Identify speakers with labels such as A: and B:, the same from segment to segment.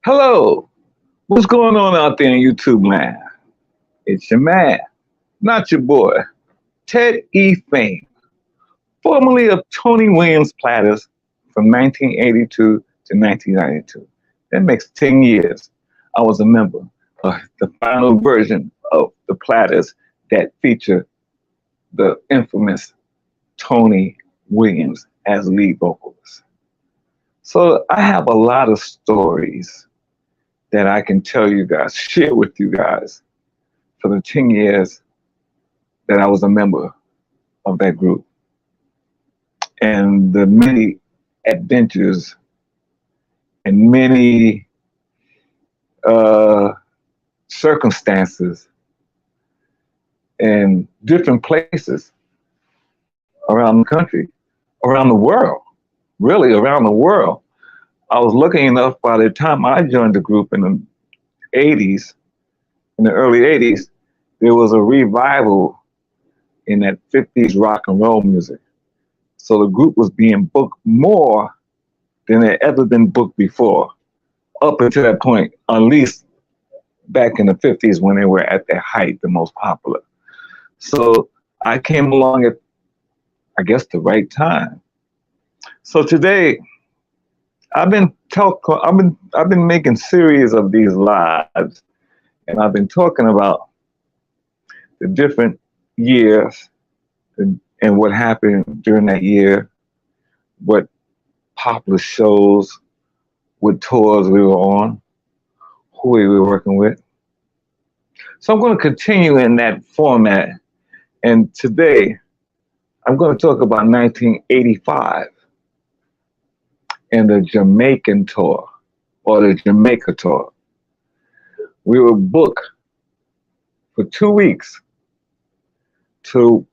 A: Hello, what's going on out there in YouTube land? It's your man, not your boy, Ted E. Fame, formerly of Tony Williams Platters from 1982 to 1992. That makes 10 years I was a member of the final version of the Platters that feature the infamous Tony Williams as lead vocalist. So I have a lot of stories that I can tell you guys, share with you guys for the 10 years that I was a member of that group and the many adventures and many uh, circumstances and different places around the country, around the world, really around the world. I was lucky enough by the time I joined the group in the 80s, in the early 80s, there was a revival in that 50s rock and roll music. So the group was being booked more than it had ever been booked before, up until that point, at least back in the 50s when they were at their height, the most popular. So I came along at, I guess, the right time. So today, I've been making series of these lives, and I've been talking about the different years and what happened during that year, what popular shows, what tours we were on, who we were working with. So I'm going to continue in that format, and today I'm going to talk about 1985 and the Jamaican tour, or the Jamaica tour. We were booked for 2 weeks to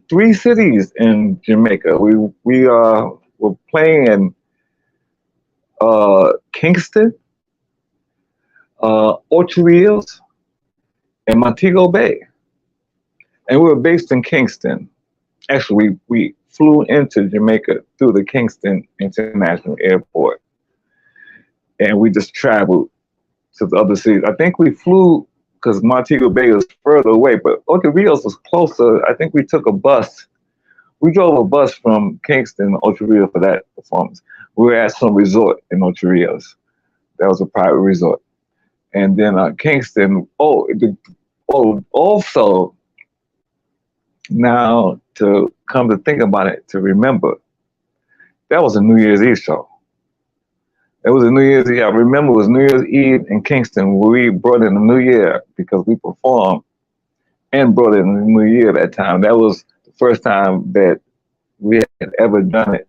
A: three cities in Jamaica. We were playing in Kingston, Ocho Rios, and Montego Bay. And we were based in Kingston. Actually, we flew into Jamaica through the Kingston International Airport. And we just traveled to the other cities. I think we flew because Montego Bay was further away, but Ocho Rios was closer. I think we took a bus. We drove a bus from Kingston to Ocho Rios for that performance. We were at some resort in Ocho Rios. That was a private resort. And then Kingston, also, now to come to think about it, to remember, that was a New Year's Eve show. It was a New Year's Eve. I remember it was New Year's Eve in Kingston where we brought in the New Year because we performed and brought in the New Year that time. That was the first time that we had ever done it,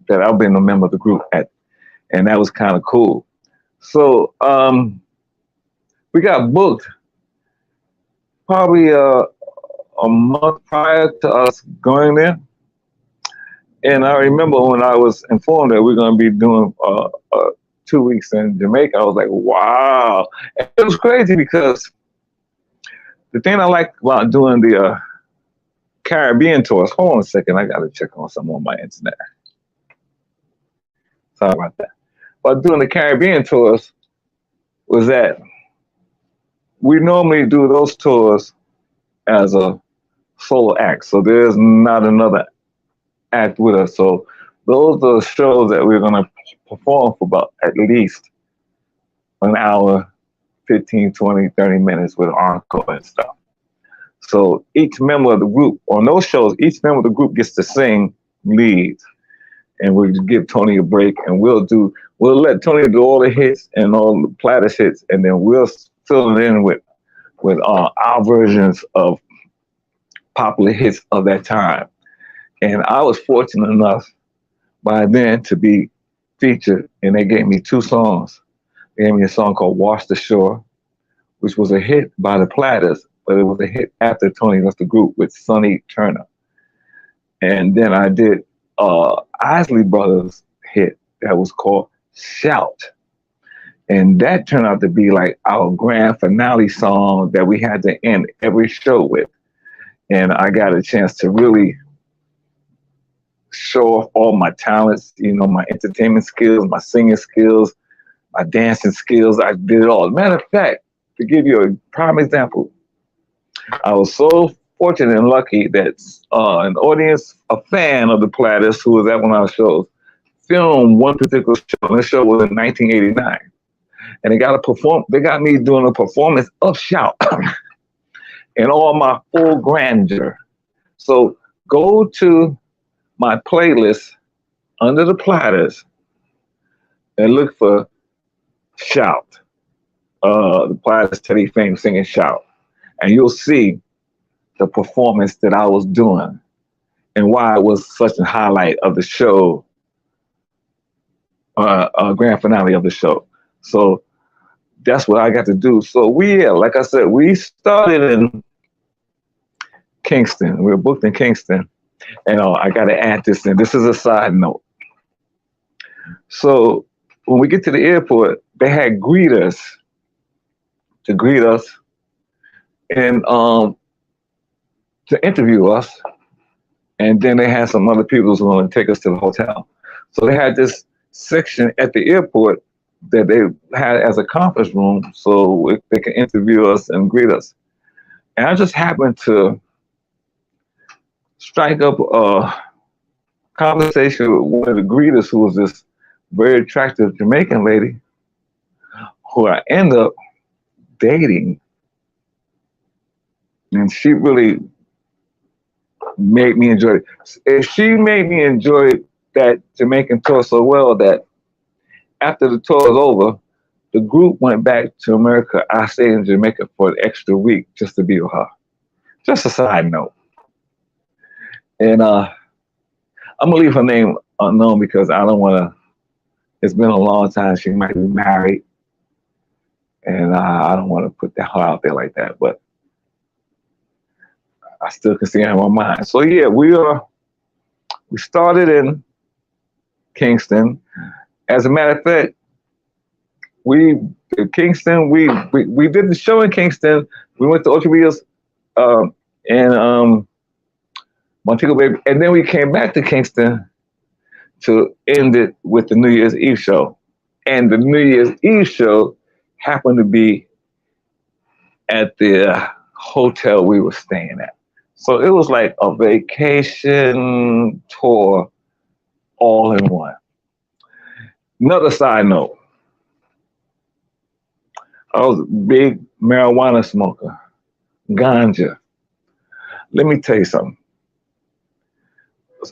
A: that I've been a member of the group at, and that was kind of cool. So we got booked probably a month prior to us going there. And I remember when I was informed that we're going to be doing 2 weeks in Jamaica, I was like, wow. And it was crazy because the thing I like about doing the Caribbean tours, hold on a second, I got to check on something on my internet. Sorry about that. But doing the Caribbean tours was that we normally do those tours as a solo act. So there's not another act with us. So those are shows that we're going to perform for about at least an hour, 15, 20, 30 minutes with encore and stuff. So each member of the group, on those shows, each member of the group gets to sing leads. And we'll give Tony a break, and we'll let Tony do all the hits and all the Platters hits, and then we'll fill it in with our versions of popular hits of that time. And I was fortunate enough by then to be featured, and they gave me two songs. They gave me a song called Wash the shore, which was a hit by the Platters, but it was a hit after Tony left the group with Sonny Turner. And then I did Isley Brothers hit that was called Shout. And that turned out to be like our grand finale song that we had to end every show with. And I got a chance to really show off all my talents, you know, my entertainment skills, my singing skills, my dancing skills. I did it all. Matter of fact, to give you a prime example, I was so fortunate and lucky that an audience, a fan of the Platters, who was at one of our shows, filmed one particular show. And this show was in 1989, and they got me doing a performance of Shout in all my full grandeur. So go to my playlist under the Platters and look for Shout. The Platters Teddy Fame singing Shout, and you'll see the performance that I was doing and why it was such a highlight of the show, grand finale of the show. So that's what I got to do. So like I said, we started in Kingston. We were booked in Kingston. And I got to add this in. This is a side note. So when we get to the airport, they had greeters to greet us and to interview us. And then they had some other people who was going to take us to the hotel. So they had this section at the airport that they had as a conference room so they can interview us and greet us. And I just happened to strike up a conversation with one of the greeters, who was this very attractive Jamaican lady who I end up dating. And she really made me enjoy it. And she made me enjoy that Jamaican tour so well that after the tour was over, the group went back to America. I stayed in Jamaica for an extra week just to be with her. Just a side note. And I'm gonna leave her name unknown because I don't want to. It's been a long time. She might be married, and I don't want to put her out there like that. But I still can see her in my mind. So yeah, we started in Kingston. As a matter of fact, we did the show in Kingston. We went to Ocho Rios and Montego Bay, and then we came back to Kingston to end it with the New Year's Eve show. And the New Year's Eve show happened to be at the hotel we were staying at. So it was like a vacation tour all in one. Another side note, I was a big marijuana smoker, ganja. Let me tell you something.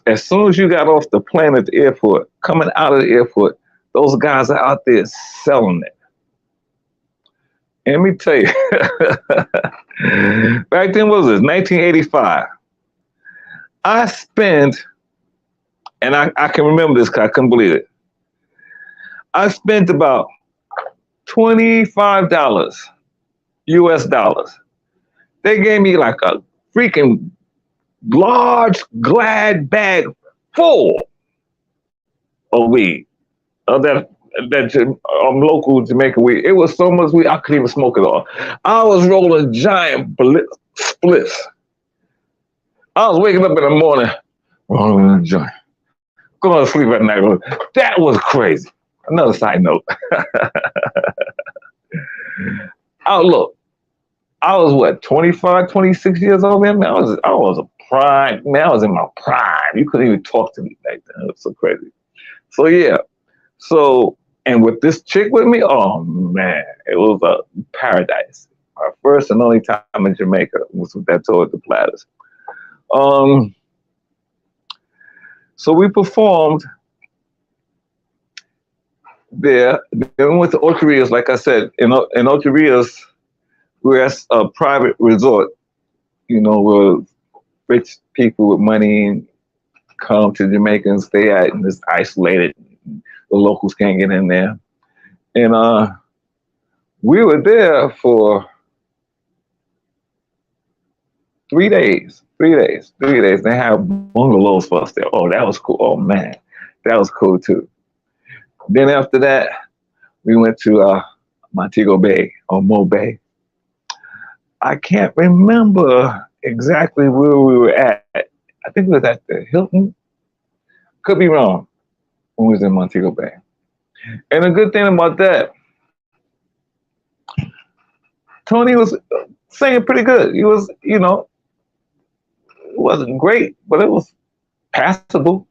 A: As soon as you got off the plane at the airport, coming out of the airport, those guys are out there selling it. And let me tell you, back then, what was this, 1985? I spent, and I can remember this because I couldn't believe it. I spent about $25 US dollars. They gave me like a freaking large Glad bag full of weed, of that local Jamaican weed. It was so much weed I couldn't even smoke it all. I was rolling giant splits. I was waking up in the morning, rolling a joint, going to sleep at night. That was crazy. Another side note. Oh, look, I was what, 25, 26 years old, man? I was a prime, man, I was in my prime. You couldn't even talk to me back then. It was so crazy. So yeah. So, and with this chick with me, oh man, it was a paradise. My first and only time in Jamaica was with that tour at the Platters. So we performed there. Then we went to Ocho Rios, like I said. In Ocho Rios, we were at a private resort, you know, where rich people with money come to Jamaica and stay at, and it's isolated. The locals can't get in there. And we were there for 3 days. 3 days. 3 days. They had bungalows for us there. Oh, that was cool. Oh, man. That was cool, too. Then after that, we went to Montego Bay, or Mo Bay. I can't remember exactly where we were at. I think it was at the Hilton. Could be wrong when we was in Montego Bay. And the good thing about that, Tony was singing pretty good. He was, you know, it wasn't great, but it was passable.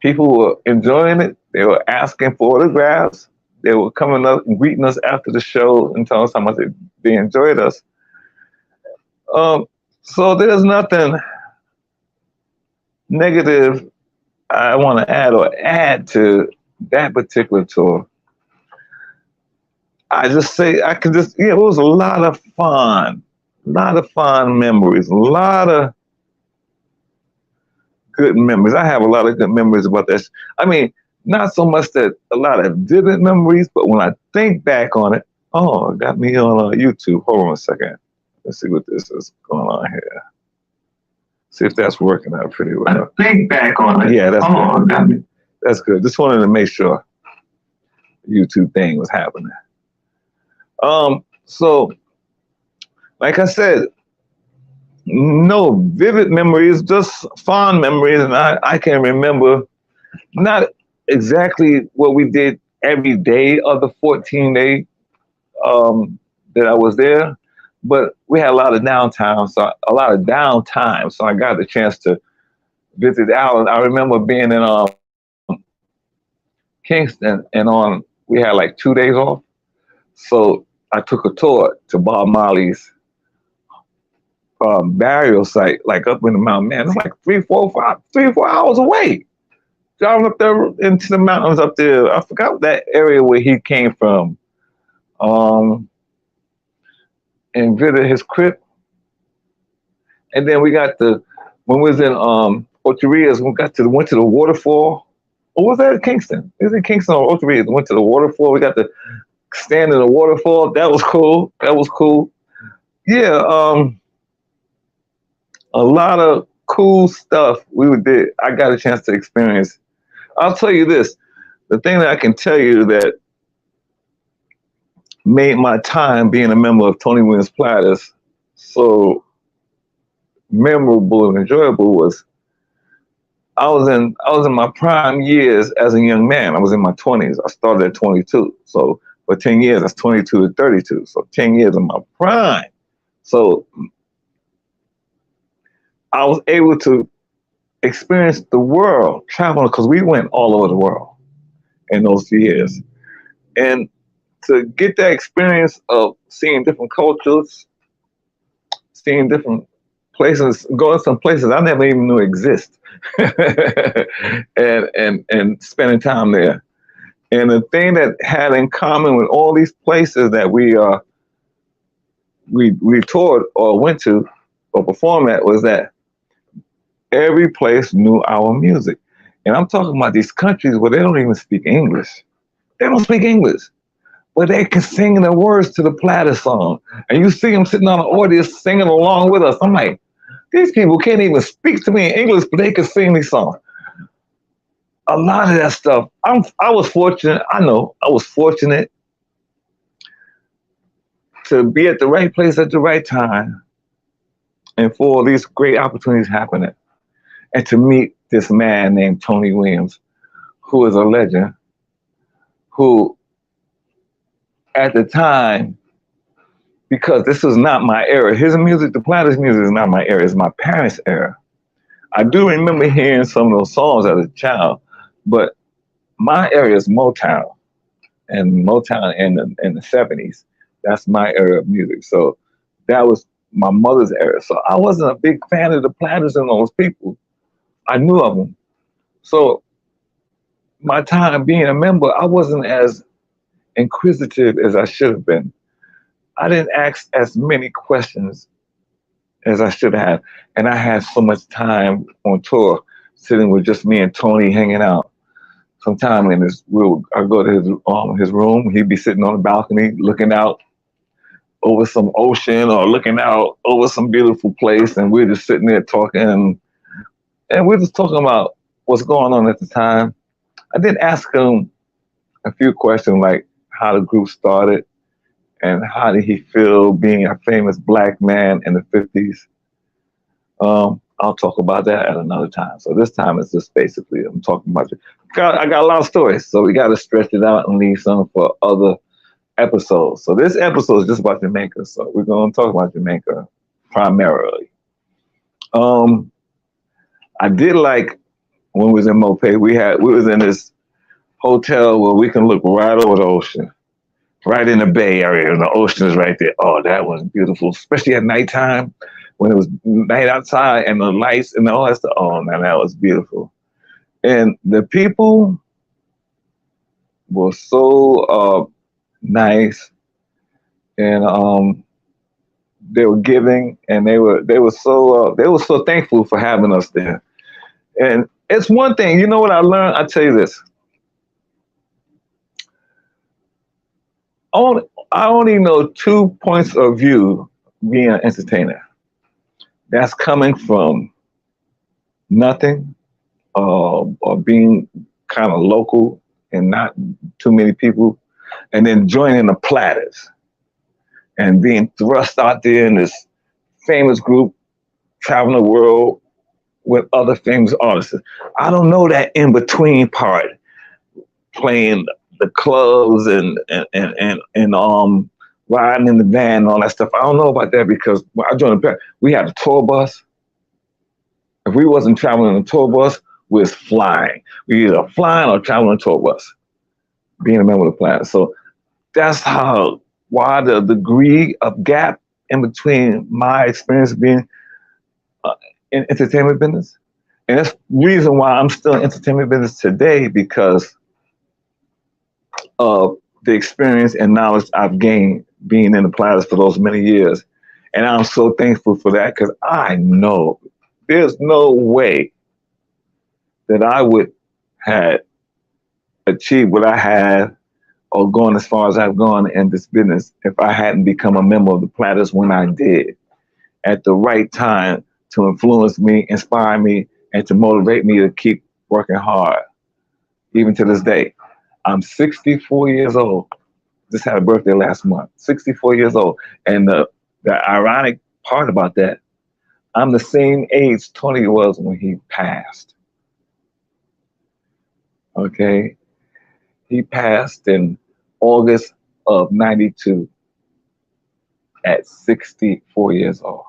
A: People were enjoying it. They were asking for autographs. They were coming up and greeting us after the show and telling us how much they enjoyed us. So there's nothing negative I want to add to that particular tour. I just say I could just, yeah, it was a lot of fun memories, a lot of good memories. I have a lot of good memories about that. I mean, not so much that a lot of vivid memories, but when I think back on it, oh, it got me on YouTube. Hold on a second. Let's see what this is going on here. See if that's working out pretty well. I think back on it. Yeah, that's good. That's good. Just wanted to make sure the YouTube thing was happening. So, like I said, no vivid memories, just fond memories, and I can remember not exactly what we did every day of the 14-day that I was there, but we had a lot of downtime, so I got the chance to visit Allen. I remember being in Kingston, and we had like 2 days off, so I took a tour to Bob Marley's burial site, like up in the mountain. Man, it's like 3 or 4 hours away. Driving up there into the mountains up there. I forgot that area where he came from. And visited his crib. And then when we was in Ocho Rios, went to the waterfall. Or was that in Kingston? It was in Kingston or Ocho Rios. Went to the waterfall. We got to stand in the waterfall. That was cool. Yeah, a lot of cool stuff we did. I got a chance to experience. I'll tell you this, the thing that I can tell you that made my time being a member of Tony Williams Platters so memorable and enjoyable was I was in my prime years as a young man. I was in my 20s. I started at 22. So for 10 years, that's 22 to 32. So 10 years of my prime. So I was able to experience the world, traveling, because we went all over the world in those years. And to get that experience of seeing different cultures, seeing different places, going some places I never even knew exist, and spending time there. And the thing that had in common with all these places that we toured or went to or performed at was that every place knew our music. And I'm talking about these countries where they don't even speak English. They don't speak English, but they can sing the words to the Platter song. And you see them sitting on the audience singing along with us. I'm like, these people can't even speak to me in English, but they can sing these songs. A lot of that stuff. I was fortunate. I know I was fortunate to be at the right place at the right time, and for these great opportunities happening, and to meet this man named Tony Williams, who is a legend, who at the time, because this was not my era, his music, the Platters music is not my era, it's my parents' era. I do remember hearing some of those songs as a child, but my era is Motown, and Motown in the 70s. That's my era of music. So that was my mother's era. So I wasn't a big fan of the Platters and those people. I knew of them. So my time being a member, I wasn't as inquisitive as I should have been. I didn't ask as many questions as I should have. And I had so much time on tour, sitting with just me and Tony hanging out. Sometime I'd go to his room. He'd be sitting on the balcony looking out over some ocean or looking out over some beautiful place. And we're just sitting there talking. And we're just talking about what's going on at the time. I did ask him a few questions like how the group started and how did he feel being a famous black man in the 50s. I'll talk about that at another time. So this time it's just basically I'm talking about. I got a lot of stories, so we got to stretch it out and leave some for other episodes. So this episode is just about Jamaica. So we're going to talk about Jamaica primarily. I did like when we was in Mopay. We was in this hotel where we can look right over the ocean, right in the Bay Area, and the ocean is right there. Oh, that was beautiful, especially at nighttime when it was night outside and the lights and all that stuff. Oh man, that was beautiful. And the people were so nice, and they were giving, and they were so thankful for having us there. And it's one thing, you know what I learned? I tell you this. I only know 2 points of view being an entertainer. That's coming from nothing, or being kind of local and not too many people, and then joining the Platters and being thrust out there in this famous group, traveling the world with other famous artists. I don't know that in between part, playing the clubs and riding in the van and all that stuff. I don't know about that because when I joined the band, we had a tour bus. If we wasn't traveling on a tour bus, we was flying. We either flying or traveling on a tour bus, being a member of the Planet. So that's why the degree of gap in between my experience being in entertainment business. And that's the reason why I'm still in entertainment business today, because of the experience and knowledge I've gained being in the Platters for those many years. And I'm so thankful for that, because I know there's no way that I would have achieved what I have or gone as far as I've gone in this business if I hadn't become a member of the Platters when I did, at the right time, to influence me, inspire me, and to motivate me to keep working hard, even to this day. I'm 64 years old. Just had a birthday last month. 64 years old. And the ironic part about that, I'm the same age Tony was when he passed. Okay? He passed in August of '92 at 64 years old.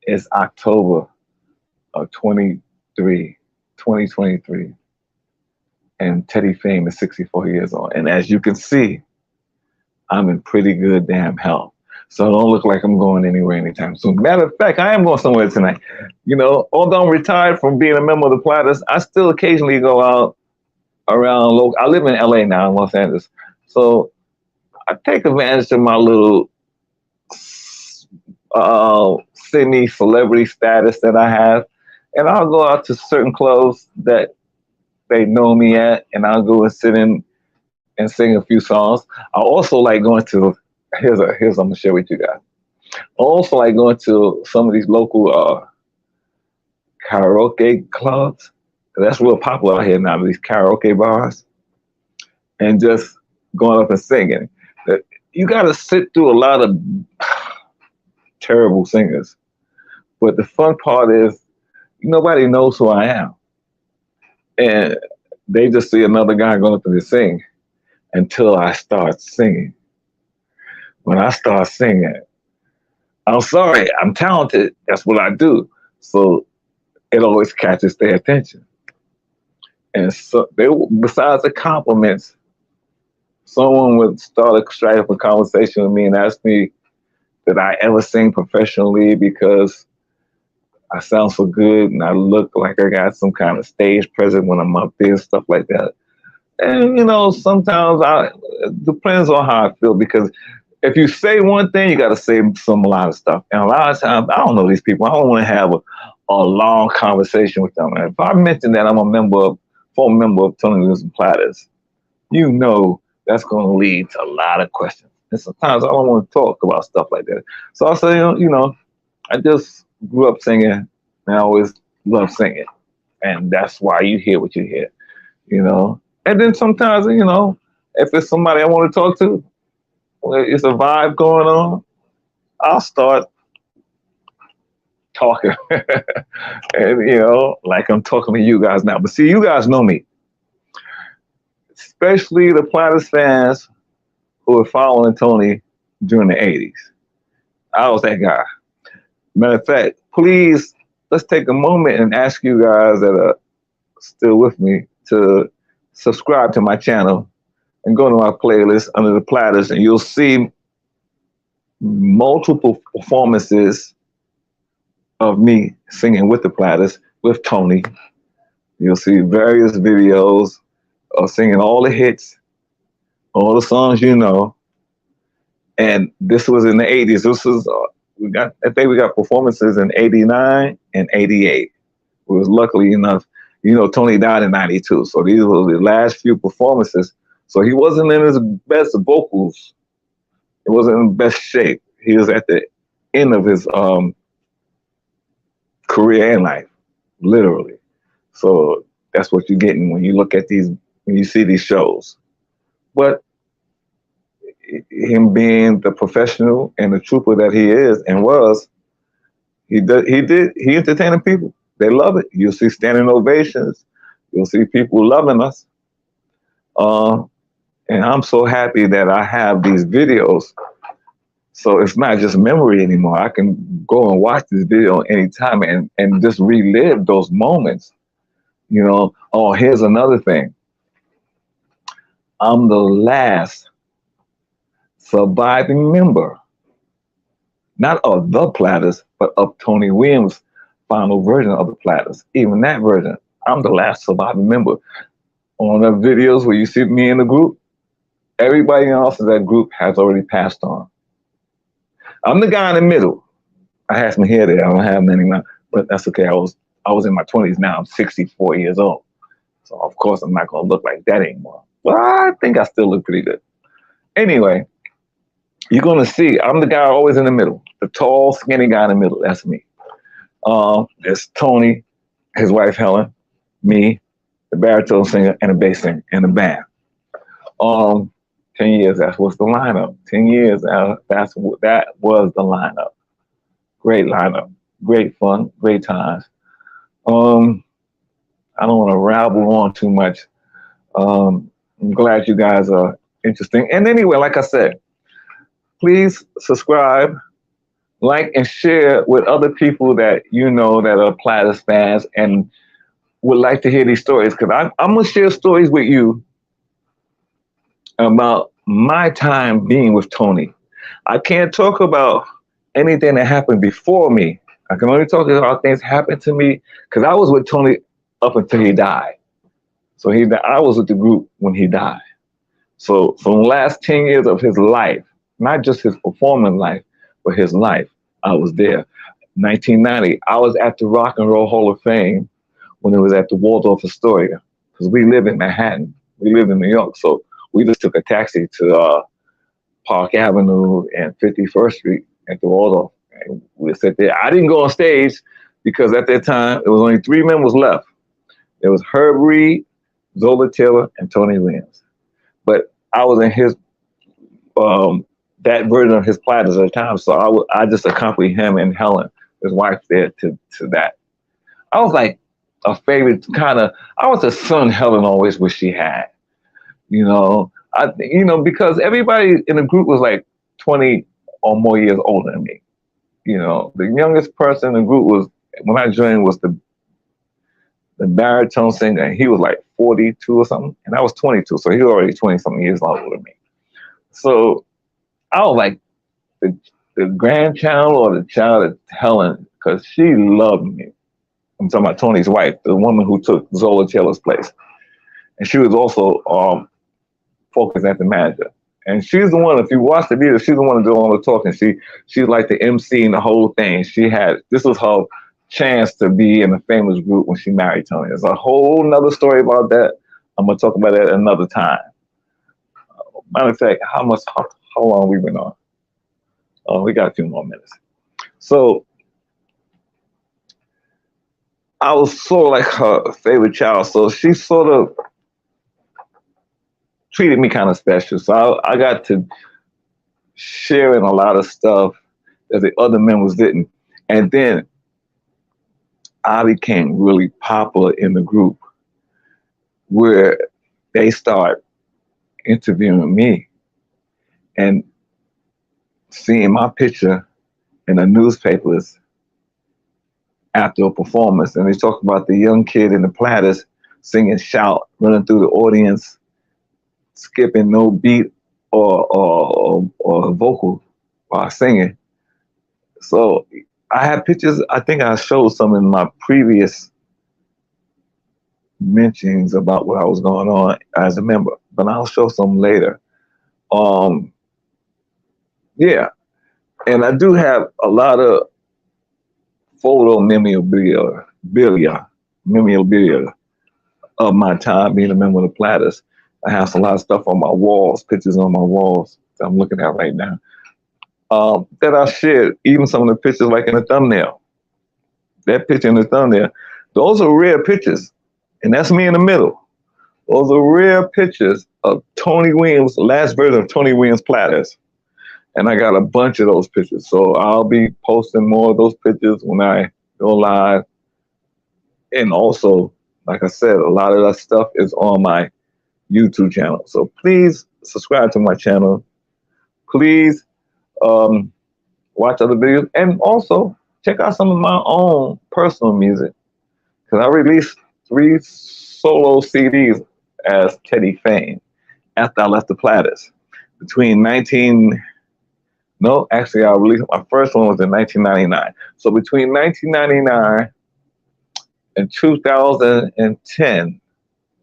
A: It's October of 2023. And Teddy Fame is 64 years old. And as you can see, I'm in pretty good damn health. So I don't look like I'm going anywhere anytime soon. Matter of fact, I am going somewhere tonight. You know, although I'm retired from being a member of the Platters, I still occasionally go out around local. I live in LA now, in Los Angeles. So I take advantage of my little semi-celebrity status that I have. And I'll go out to certain clubs that they know me at, and I'll go and sit in and sing a few songs. I also like going to, here's I'm gonna share with you guys. I also like going to some of these local karaoke clubs. That's real popular out here now, these karaoke bars, and just going up and singing. You gotta sit through a lot of terrible singers, but the fun part is nobody knows who I am. And they just see another guy going up and sing until I start singing. When I start singing, I'm sorry, I'm talented. That's what I do. So it always catches their attention. And so besides the compliments, someone would strike up a conversation with me and ask me, did I ever sing professionally, because I sound so good and I look like I got some kind of stage presence when I'm up there, stuff like that. And, you know, sometimes it depends on how I feel, because if you say one thing, you got to say a lot of stuff. And a lot of times, I don't know these people. I don't want to have a long conversation with them. And if I mention that I'm a former member of Tony WILLIAMS Platters, you know that's going to lead to a lot of questions. And sometimes I don't want to talk about stuff like that. So I'll say, you know, I just grew up singing, and I always loved singing. And that's why you hear what you hear, you know. And then sometimes, you know, if it's somebody I want to talk to, it's a vibe going on, I'll start talking, and like I'm talking to you guys now. But see, you guys know me, especially the Platters fans who were following Tony during the '80s. I was that guy. Matter of fact, please let's take a moment and ask you guys that are still with me to subscribe to my channel and go to my playlist under the Platters, and you'll see multiple performances of me singing with the Platters with Tony. You'll see various videos of singing all the hits, all the songs you know. And this was in the '80s. This was I think we got performances in '89 and '88. It was luckily enough, Tony died in '92, so these were the last few performances. So he wasn't in his best vocals. He wasn't in best shape. He was at the end of his career and life, literally. So that's what you're getting when you look at these, when you see these shows. But him being the professional and the trooper that he is and was, he entertained the people. They love it. You'll see standing ovations. You'll see people loving us. And I'm so happy that I have these videos. So it's not just memory anymore. I can go and watch this video anytime and just relive those moments. Oh, here's another thing. I'm the last surviving member, not of the Platters, but of Tony Williams' final version of the Platters. Even that version, I'm the last surviving member. On the videos where you see me in the group, everybody else in that group has already passed on. I'm the guy in the middle. I have some hair there. I don't have many now, but that's okay. I was in my 20s now. I'm 64 years old. So of course I'm not gonna look like that anymore. But I think I still look pretty good. Anyway, you're gonna see I'm the guy always in the middle. The tall, skinny guy in the middle. That's me. There's Tony, his wife Helen, me, the baritone singer, and the bass singer, and the band. 10 years, that was the lineup. 10 years, that was the lineup. Great lineup, great fun, great times. I don't want to rabble on too much. I'm glad you guys are interesting. And anyway, like I said, please subscribe, like, and share with other people that you know that are Platters fans and would like to hear these stories, because I'm going to share stories with you about my time being with Tony. I can't talk about anything that happened before me. I can only talk about things happened to me because I was with Tony up until he died. So I was with the group when he died. So from the last 10 years of his life, not just his performing life, but his life, I was there. 1990, I was at the Rock and Roll Hall of Fame when it was at the Waldorf Astoria, because we live in Manhattan. We live in New York. So we just took a taxi to Park Avenue and 51st Street at the Waldorf. And we sat there. I didn't go on stage because at that time, it was only 3 members left. It was Herb Reed, Zola Taylor, and Tony Williams. But I was in his, that version of his Platters at the time. So I just accompanied him and Helen, his wife, there to that. I was like a favorite I was the son Helen always wished she had. Because everybody in the group was like 20 or more years older than me. The youngest person in the group was, when I joined, was the baritone singer, and he was like 42 or something, and I was 22, so he was already 20-something years older than me. So I was like the grandchild or the child of Helen, because she loved me. I'm talking about Tony's wife, the woman who took Zola Taylor's place. And she was also focused as the manager. And she's the one, if you watch the video, she's the one doing all the talking. She's like the MC in the whole thing. This was her chance to be in a famous group when she married Tony. There's a whole nother story about that. I'm gonna talk about that another time. Matter of fact, how long we been on? Oh, we got a few more minutes. So I was sort of like her favorite child. So she sort of treated me kind of special. So I got to share in a lot of stuff that the other members didn't. And then I became really popular in the group where they start interviewing me and seeing my picture in the newspapers after a performance. And they talk about the young kid in the Platters singing shout, running through the audience, skipping no beat or vocal while singing. So I have pictures. I think I showed some in my previous mentions about what I was going on as a member, but I'll show some later. Um, yeah, and I do have a lot of photo memorabilia of my time being a member of the Platters. I have a lot of stuff on my walls, pictures on my walls that I'm looking at right now. That I shared, even some of the pictures like in the thumbnail. That picture in the thumbnail, those are rare pictures, and that's me in the middle. Those are rare pictures of Tony Williams, the last version of Tony Williams Platters. And I got a bunch of those pictures. So I'll be posting more of those pictures when I go live. And also, like I said, a lot of that stuff is on my YouTube channel. So please subscribe to my channel. Please watch other videos. And also check out some of my own personal music. Because I released 3 solo CDs as Teddy Fame after I left the Platters. I released my first one was in 1999. So between 1999 and 2010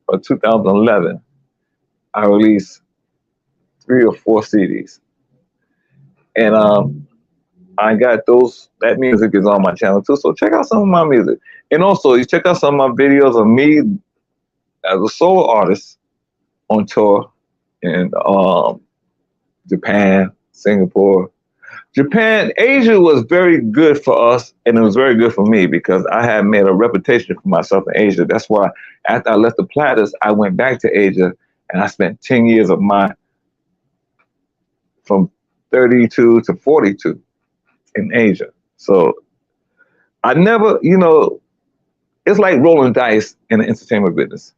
A: or 2011, I released 3 or 4 CDs. And I got that music is on my channel too. So check out some of my music. And also you check out some of my videos of me as a solo artist on tour in Japan, Singapore. Asia was very good for us, and it was very good for me because I had made a reputation for myself in Asia. That's why after I left the Platters, I went back to Asia, and I spent 10 years of from 32 to 42 in Asia. So I never, it's like rolling dice in the entertainment business.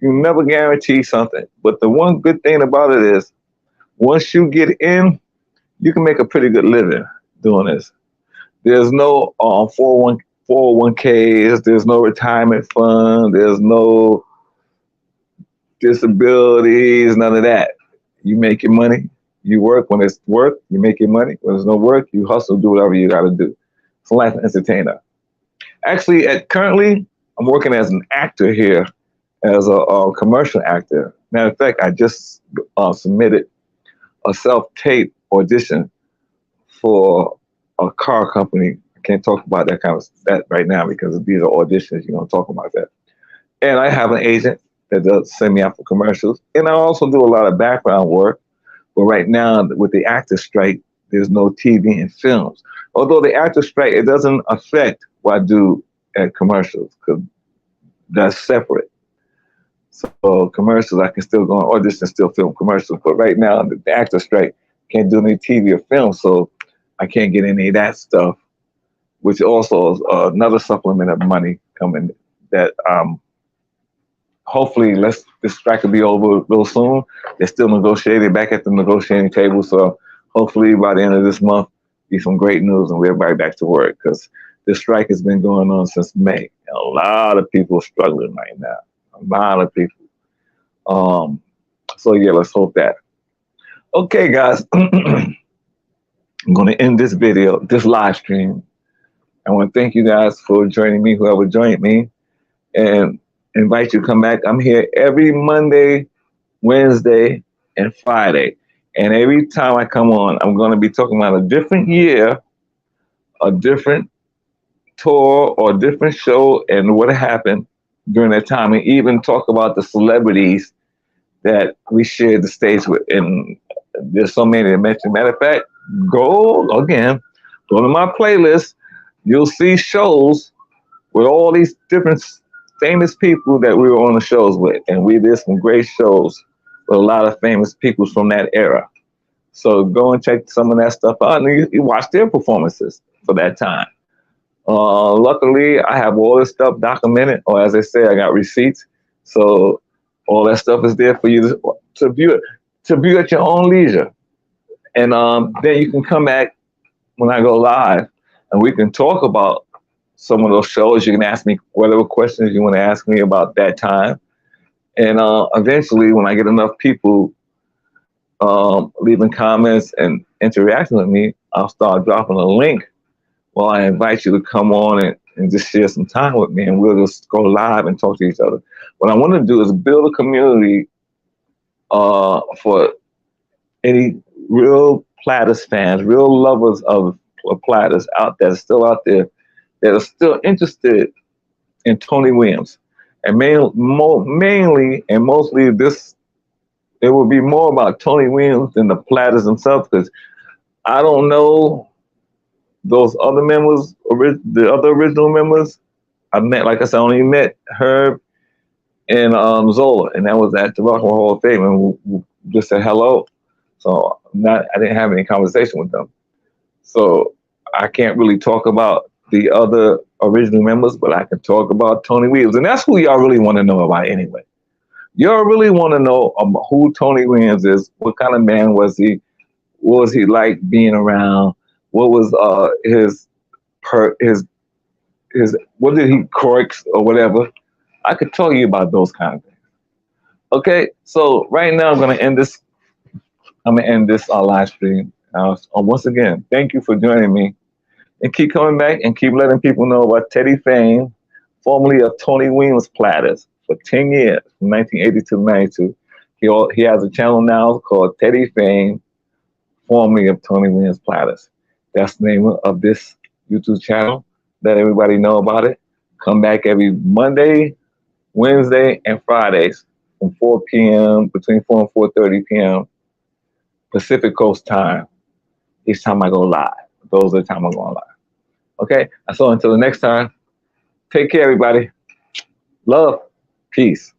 A: You never guarantee something, but the one good thing about it is once you get in, you can make a pretty good living doing this. There's no 401ks, there's no retirement fund, there's no disabilities, none of that. You make your money, you work when it's work, you make your money. When there's no work, you hustle, do whatever you got to do. It's like an entertainer. Actually, currently, I'm working as an actor here, as a commercial actor. Matter of fact, I just submitted a self-tape audition for a car company. I can't talk about that right now because these are auditions. You don't talk about that. And I have an agent that does send me out for commercials. And I also do a lot of background work. But right now, with the actor strike, there's no TV and films. Although the actor strike, it doesn't affect what I do at commercials because that's separate. So commercials, I can still go on audition, still film commercials. But right now, the actor strike, can't do any TV or film, so I can't get any of that stuff, which also is another supplement of money coming that hopefully this strike will be over real soon. They're still negotiating back at the negotiating table, so hopefully by the end of this month, be some great news and we're right back to work because this strike has been going on since May. And a lot of people are struggling right now. A lot of people. So yeah, let's hope that. Okay, guys, I'm going to end this video, this live stream. I want to thank you guys for joining me, whoever joined me, and invite you to come back. I'm here every Monday, Wednesday, and Friday. And every time I come on, I'm going to be talking about a different year, a different tour, or a different show, and what happened during that time, and even talk about the celebrities that we shared the stage with. And there's so many to mention. Matter of fact, go to my playlist. You'll see shows with all these different famous people that we were on the shows with. And we did some great shows with a lot of famous people from that era. So go and check some of that stuff out and you watch their performances for that time. Luckily, I have all this stuff documented, or as I say, I got receipts. So all that stuff is there for you to view it, to view at your own leisure. And then you can come back when I go live, and we can talk about some of those shows. You can ask me whatever questions you want to ask me about that time. And eventually, when I get enough people leaving comments and interacting with me, I'll start dropping a link. Well, I invite you to come on and just share some time with me, and we'll just go live and talk to each other. What I want to do is build a community for any real Platters fans, real lovers of Platters out there, still out there, that are still interested in Tony Williams. And mainly and mostly this, it will be more about Tony Williams than the Platters themselves, because I don't know those other members, the other original members. I met, like I said, I only met Herb and Zola, and that was at the Rock and Roll Hall of Fame, and we just said hello. So I didn't have any conversation with them. So I can't really talk about the other original members, but I can talk about Tony Williams, and that's who y'all really want to know about anyway. Y'all really want to know who Tony Williams is. What kind of man was he? What was he like being around? What was his what did he quirks or whatever? I could tell you about those kind of things. Okay, so right now I'm gonna end this. I'm gonna end this live stream. Once again, thank you for joining me, and keep coming back and keep letting people know about Teddy Fame, formerly of Tony Williams Platters, for 10 years, from 1982 to 92. He has a channel now called Teddy Fame, formerly of Tony Williams Platters. That's the name of this YouTube channel. Let everybody know about it. Come back every Monday, Wednesday, and Fridays from 4 p.m., between 4 and 4:30 p.m. Pacific Coast time. Each time I go live. Those are the time I'm going live. Okay? So until the next time, take care, everybody. Love. Peace.